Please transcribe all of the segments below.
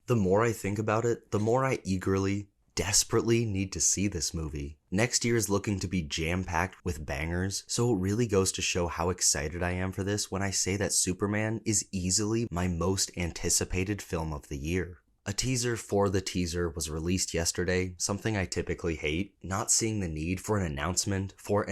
The more I think about it, the more I eagerly, desperately need to see this movie. Next year is looking to be jam-packed with bangers, so it really goes to show how excited I am for this when I say that Superman is easily my most anticipated film of the year. A teaser for the teaser was released yesterday, something I typically hate, not seeing the need for an announcement for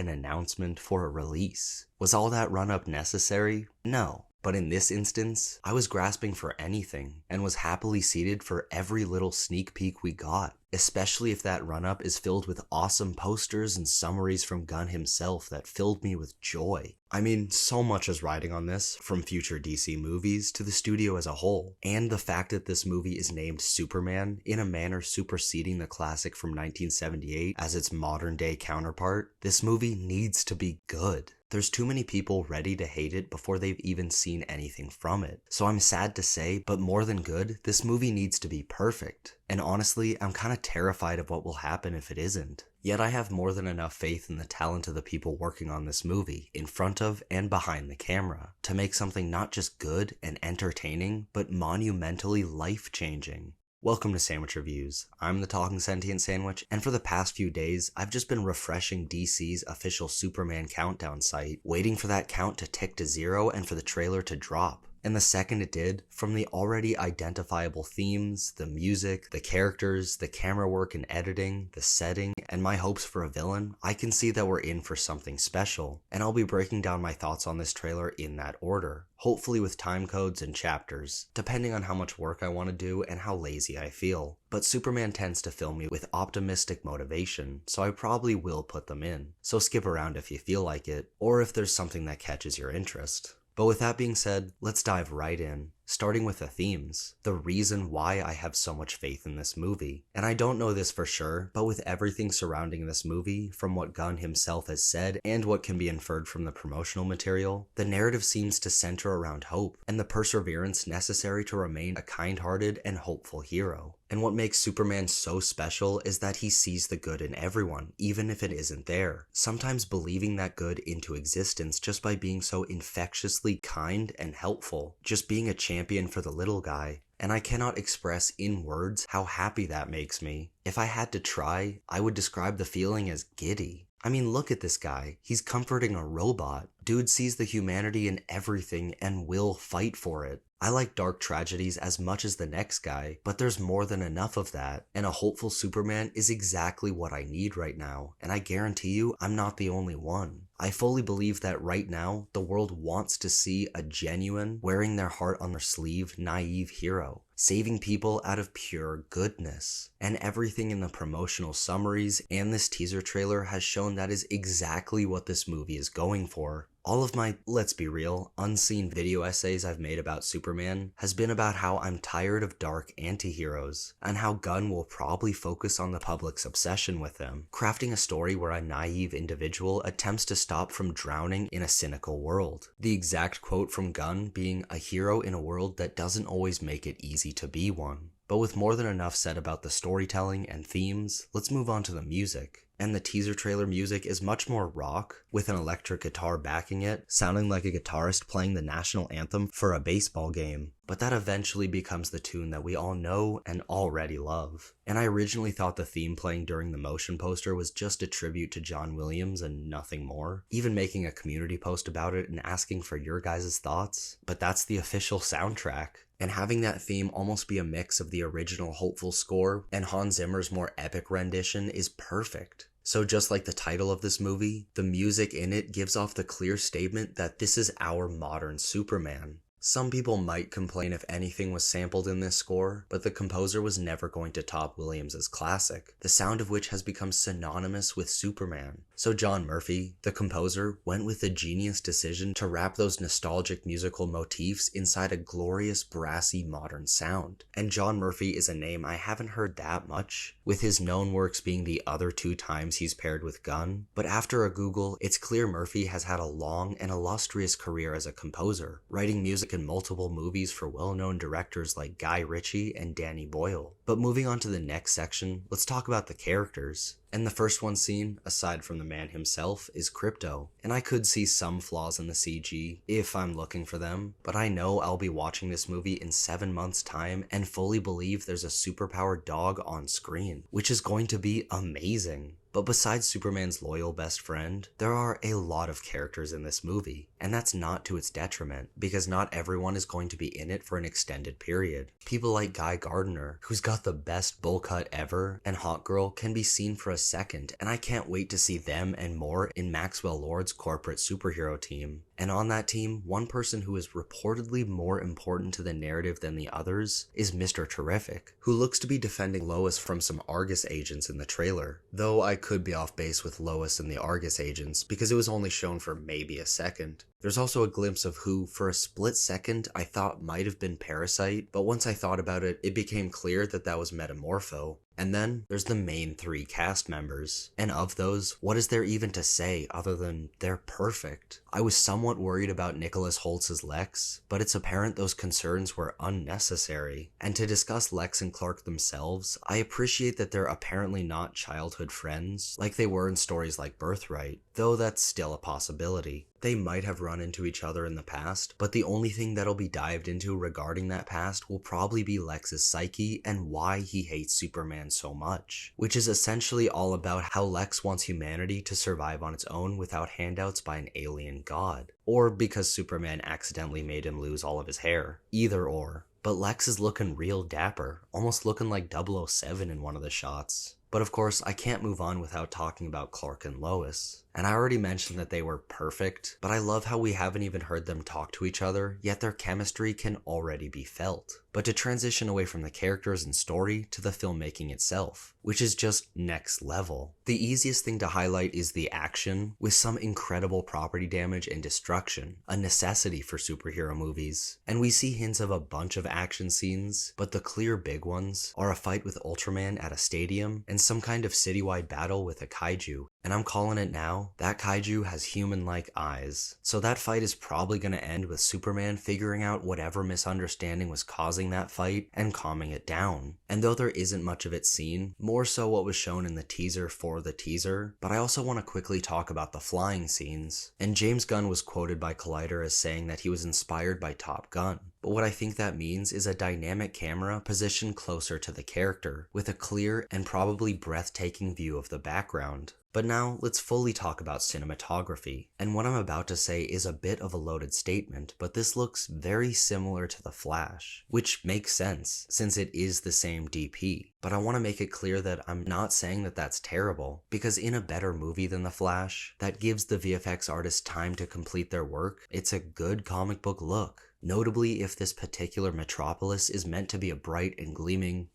a release. Was all that run-up necessary? No. But in this instance, I was grasping for anything, and was happily seated for every little sneak peek we got, especially if that run-up is filled with awesome posters and summaries from Gunn himself that filled me with joy. I mean, so much is riding on this, from future DC movies to the studio as a whole, and the fact that this movie is named Superman, in a manner superseding the classic from 1978 as its modern-day counterpart. This movie needs to be good. There's too many people ready to hate it before they've even seen anything from it. So I'm sad to say, but more than good, this movie needs to be perfect. And honestly, I'm kinda terrified of what will happen if it isn't. Yet I have more than enough faith in the talent of the people working on this movie, in front of and behind the camera, to make something not just good and entertaining, but monumentally life-changing. Welcome to Sandwich Reviews. I'm the Talking Sentient Sandwich, and for the past few days, I've just been refreshing DC's official Superman countdown site, waiting for that count to tick to 0 and for the trailer to drop. And the second it did, from the already identifiable themes, the music, the characters, the camera work and editing, the setting, and my hopes for a villain, I can see that we're in for something special, and I'll be breaking down my thoughts on this trailer in that order, hopefully with time codes and chapters, depending on how much work I want to do and how lazy I feel. But Superman tends to fill me with optimistic motivation, so I probably will put them in, so skip around if you feel like it, or if there's something that catches your interest. But with that being said, let's dive right in, starting with the themes, the reason why I have so much faith in this movie. And I don't know this for sure, but with everything surrounding this movie, from what Gunn himself has said and what can be inferred from the promotional material, the narrative seems to center around hope and the perseverance necessary to remain a kind-hearted and hopeful hero. And what makes Superman so special is that he sees the good in everyone, even if it isn't there, sometimes believing that good into existence just by being so infectiously kind and helpful, just being a champion for the little guy. And I cannot express in words how happy that makes me. If I had to try, I would describe the feeling as giddy. I mean, look at this guy. He's comforting a robot. Dude sees the humanity in everything and will fight for it. I like dark tragedies as much as the next guy, but there's more than enough of that, and a hopeful Superman is exactly what I need right now, and I guarantee you I'm not the only one. I fully believe that right now, the world wants to see a genuine, wearing their heart on their sleeve, naive hero, saving people out of pure goodness. And everything in the promotional summaries and this teaser trailer has shown that is exactly what this movie is going for. All of my, let's be real, unseen video essays I've made about Superman has been about how I'm tired of dark anti-heroes, and how Gunn will probably focus on the public's obsession with them, crafting a story where a naive individual attempts to stop from drowning in a cynical world. The exact quote from Gunn being a hero in a world that doesn't always make it easy to be one. But with more than enough said about the storytelling and themes, let's move on to the music. And the teaser trailer music is much more rock, with an electric guitar backing it, sounding like a guitarist playing the national anthem for a baseball game. But that eventually becomes the tune that we all know and already love. And I originally thought the theme playing during the motion poster was just a tribute to John Williams and nothing more, even making a community post about it and asking for your guys' thoughts. But that's the official soundtrack. And having that theme almost be a mix of the original hopeful score and Hans Zimmer's more epic rendition is perfect. So just like the title of this movie, the music in it gives off the clear statement that this is our modern Superman. Some people might complain if anything was sampled in this score, but the composer was never going to top Williams' classic, the sound of which has become synonymous with Superman. So John Murphy, the composer, went with the genius decision to wrap those nostalgic musical motifs inside a glorious brassy modern sound. And John Murphy is a name I haven't heard that much, with his known works being the other 2 times he's paired with Gunn. But after a Google, it's clear Murphy has had a long and illustrious career as a composer, writing music music in multiple movies for well-known directors like Guy Ritchie and Danny Boyle. But moving on to the next section, let's talk about the characters. And the first one seen, aside from the man himself, is Crypto. And I could see some flaws in the CG, if I'm looking for them, but I know I'll be watching this movie in 7 months' time and fully believe there's a superpowered dog on screen, which is going to be amazing. But besides Superman's loyal best friend, there are a lot of characters in this movie, and that's not to its detriment, because not everyone is going to be in it for an extended period. People like Guy Gardner, who's got the best bowl cut ever, and Hawkgirl can be seen for a second, and I can't wait to see them and more in Maxwell Lord's corporate superhero team. And on that team, one person who is reportedly more important to the narrative than the others is Mr. Terrific, who looks to be defending Lois from some Argus agents in the trailer, though I could be off base with Lois and the Argus agents because it was only shown for maybe a second. There's also a glimpse of who, for a split second, I thought might have been Parasite, but once I thought about it, it became clear that that was Metamorpho. And then there's the main 3 cast members. And of those, what is there even to say other than they're perfect? I was somewhat worried about Nicholas Holtz's Lex, but it's apparent those concerns were unnecessary. And to discuss Lex and Clark themselves, I appreciate that they're apparently not childhood friends like they were in stories like Birthright, though that's still a possibility. They might have run into each other in the past, but the only thing that'll be dived into regarding that past will probably be Lex's psyche and why he hates Superman so much, which is essentially all about how Lex wants humanity to survive on its own without handouts by an alien god, or because Superman accidentally made him lose all of his hair. Either or. But Lex is looking real dapper, almost looking like 007 in one of the shots. But of course, I can't move on without talking about Clark and Lois. And I already mentioned that they were perfect, but I love how we haven't even heard them talk to each other, yet their chemistry can already be felt. But to transition away from the characters and story to the filmmaking itself, which is just next level. The easiest thing to highlight is the action, with some incredible property damage and destruction, a necessity for superhero movies. And we see hints of a bunch of action scenes, but the clear big ones are a fight with Ultraman at a stadium and some kind of citywide battle with a kaiju. And I'm calling it now, that kaiju has human-like eyes. So that fight is probably going to end with Superman figuring out whatever misunderstanding was causing that fight and calming it down. And though there isn't much of it seen, more so what was shown in the teaser for the teaser, but I also want to quickly talk about the flying scenes. And James Gunn was quoted by Collider as saying that he was inspired by Top Gun. But what I think that means is a dynamic camera positioned closer to the character, with a clear and probably breathtaking view of the background. But now, let's fully talk about cinematography. And what I'm about to say is a bit of a loaded statement, but this looks very similar to The Flash, which makes sense, since it is the same DP. But I want to make it clear that I'm not saying that that's terrible, because in a better movie than The Flash, that gives the VFX artists time to complete their work, it's a good comic book look. Notably if this particular metropolis is meant to be a bright and gleaming,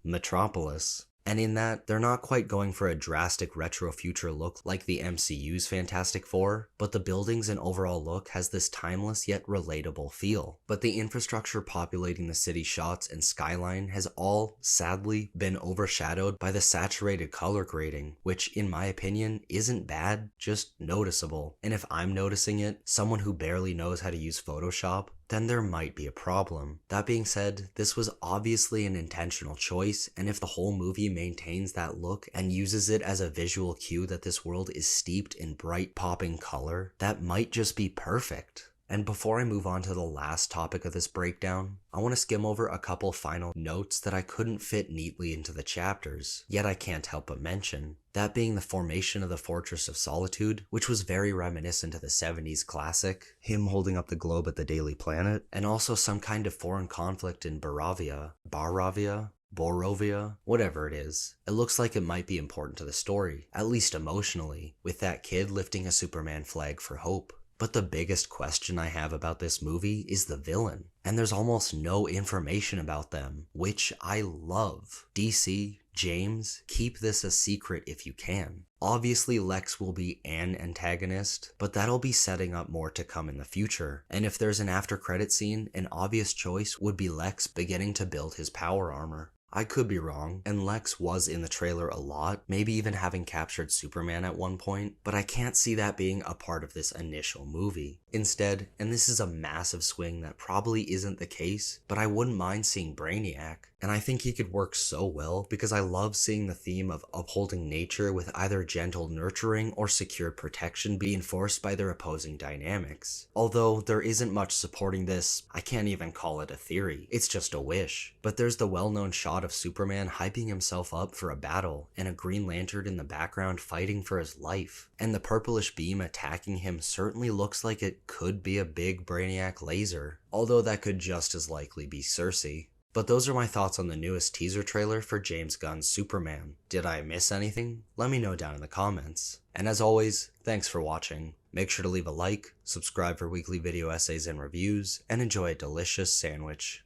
metropolis. And in that, they're not quite going for a drastic retro future look like the MCU's Fantastic Four, but the buildings and overall look has this timeless yet relatable feel. But the infrastructure populating the city shots and skyline has all, sadly, been overshadowed by the saturated color grading, which, in my opinion, isn't bad, just noticeable. And if I'm noticing it, someone who barely knows how to use Photoshop, then there might be a problem. That being said, this was obviously an intentional choice, and if the whole movie maintains that look and uses it as a visual cue that this world is steeped in bright popping color, that might just be perfect. And before I move on to the last topic of this breakdown, I want to skim over a couple final notes that I couldn't fit neatly into the chapters, yet I can't help but mention. That being the formation of the Fortress of Solitude, which was very reminiscent of the 70s classic, him holding up the globe at the Daily Planet, and also some kind of foreign conflict in Barovia, whatever it is. It looks like it might be important to the story, at least emotionally, with that kid lifting a Superman flag for hope. But the biggest question I have about this movie is the villain, and there's almost no information about them, which I love. DC, James, keep this a secret if you can. Obviously Lex will be an antagonist, but that'll be setting up more to come in the future. And if there's an after credit scene, an obvious choice would be Lex beginning to build his power armor. I could be wrong, and Lex was in the trailer a lot, maybe even having captured Superman at one point, but I can't see that being a part of this initial movie. Instead, and this is a massive swing that probably isn't the case, but I wouldn't mind seeing Brainiac. And I think he could work so well because I love seeing the theme of upholding nature with either gentle nurturing or secured protection be enforced by their opposing dynamics. Although there isn't much supporting this, I can't even call it a theory, it's just a wish. But there's the well-known shot of Superman hyping himself up for a battle, and a Green Lantern in the background fighting for his life. And the purplish beam attacking him certainly looks like it could be a big Brainiac laser, although that could just as likely be Cersei. But those are my thoughts on the newest teaser trailer for James Gunn's Superman. Did I miss anything? Let me know down in the comments. And as always, thanks for watching. Make sure to leave a like, subscribe for weekly video essays and reviews, and enjoy a delicious sandwich.